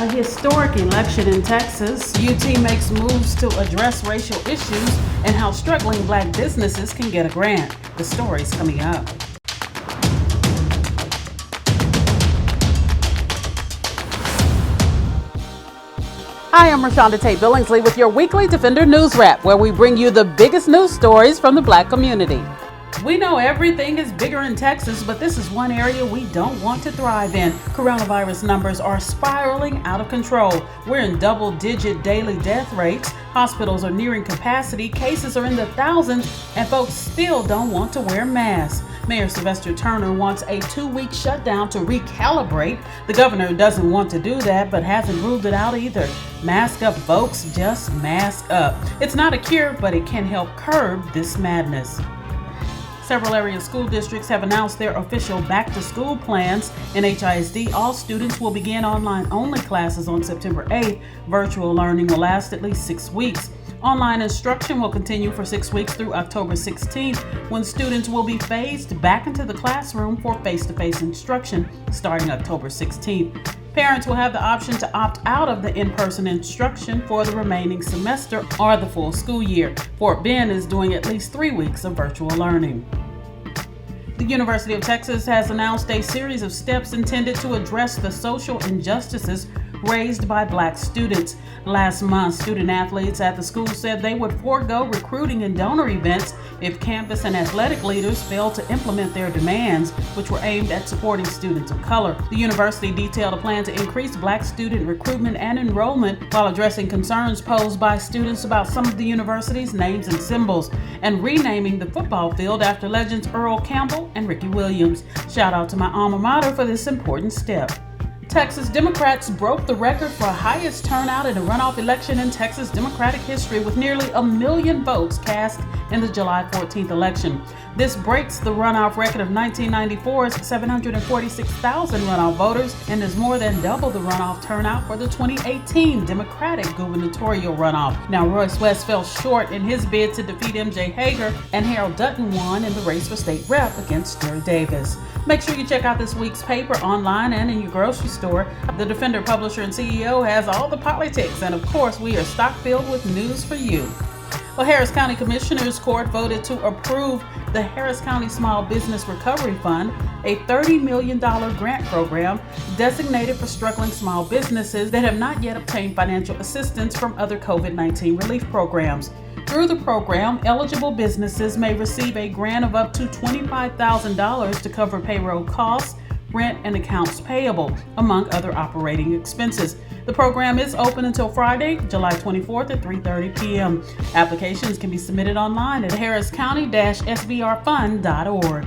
A historic election in Texas. UT makes moves to address racial issues and how struggling black businesses can get a grant. The story's coming up. Hi, I'm ReShonda Tate Billingsley with your weekly Defender News Wrap, where we bring you the biggest news stories from the black community. We know everything is bigger in Texas, but this is one area we don't want to thrive in. Coronavirus numbers are spiraling out of control. We're in double-digit daily death rates. Hospitals are nearing capacity. Cases are in the thousands, and folks still don't want to wear masks. Mayor Sylvester Turner wants a 2-week shutdown to recalibrate. The governor doesn't want to do that, but hasn't ruled it out either. Mask up, folks. Just mask up. It's not a cure, but it can help curb this madness. Several area school districts have announced their official back-to-school plans. In HISD, all students will begin online-only classes on September 8th. Virtual learning will last at least 6 weeks. Online instruction will continue for 6 weeks through October 16th, when students will be phased back into the classroom for face-to-face instruction starting October 16th. Parents will have the option to opt out of the in-person instruction for the remaining semester or the full school year. Fort Bend is doing at least 3 weeks of virtual learning. The University of Texas has announced a series of steps intended to address the social injustices raised by black students. Last month, student athletes at the school said they would forego recruiting and donor events if campus and athletic leaders failed to implement their demands, which were aimed at supporting students of color. The university detailed a plan to increase black student recruitment and enrollment while addressing concerns posed by students about some of the university's names and symbols, and renaming the football field after legends Earl Campbell and Ricky Williams. Shout out to my alma mater for this important step. Texas Democrats broke the record for highest turnout in a runoff election in Texas Democratic history, with nearly 1 million votes cast in the July 14th election. This breaks the runoff record of 1994's 746,000 runoff voters and is more than double the runoff turnout for the 2018 Democratic gubernatorial runoff. Now, Royce West fell short in his bid to defeat MJ Hager, and Harold Dutton won in the race for state rep against Jerry Davis. Make sure you check out this week's paper online and in your grocery store. The Defender publisher and CEO has all the politics, and of course, we are stock-filled with news for you. Well, Harris County Commissioners Court voted to approve the Harris County Small Business Recovery Fund, a $30 million grant program designated for struggling small businesses that have not yet obtained financial assistance from other COVID-19 relief programs. Through the program, eligible businesses may receive a grant of up to $25,000 to cover payroll costs, rent, and accounts payable, among other operating expenses. The program is open until Friday, July 24th at 3:30 p.m. Applications can be submitted online at harriscounty-sbrfund.org.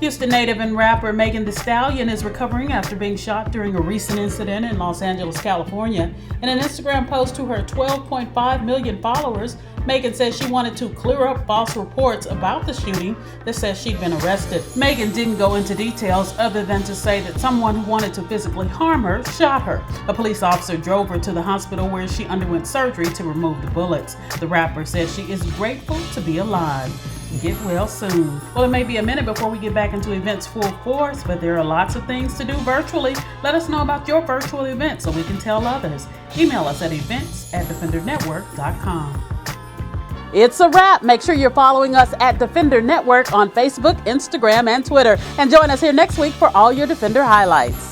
Houston native and rapper Megan Thee Stallion is recovering after being shot during a recent incident in Los Angeles, California. In an Instagram post to her 12.5 million followers, Megan says she wanted to clear up false reports about the shooting that says she'd been arrested. Megan didn't go into details other than to say that someone who wanted to physically harm her shot her. A police officer drove her to the hospital where she underwent surgery to remove the bullets. The rapper says she is grateful to be alive. Get well soon. Well, it may be a minute before we get back into events full force, but there are lots of things to do virtually. Let us know about your virtual event so we can tell others. Email us at events@defendernetwork.com. It's a wrap. Make sure you're following us at Defender Network on Facebook, Instagram, and Twitter. And join us here next week for all your Defender highlights.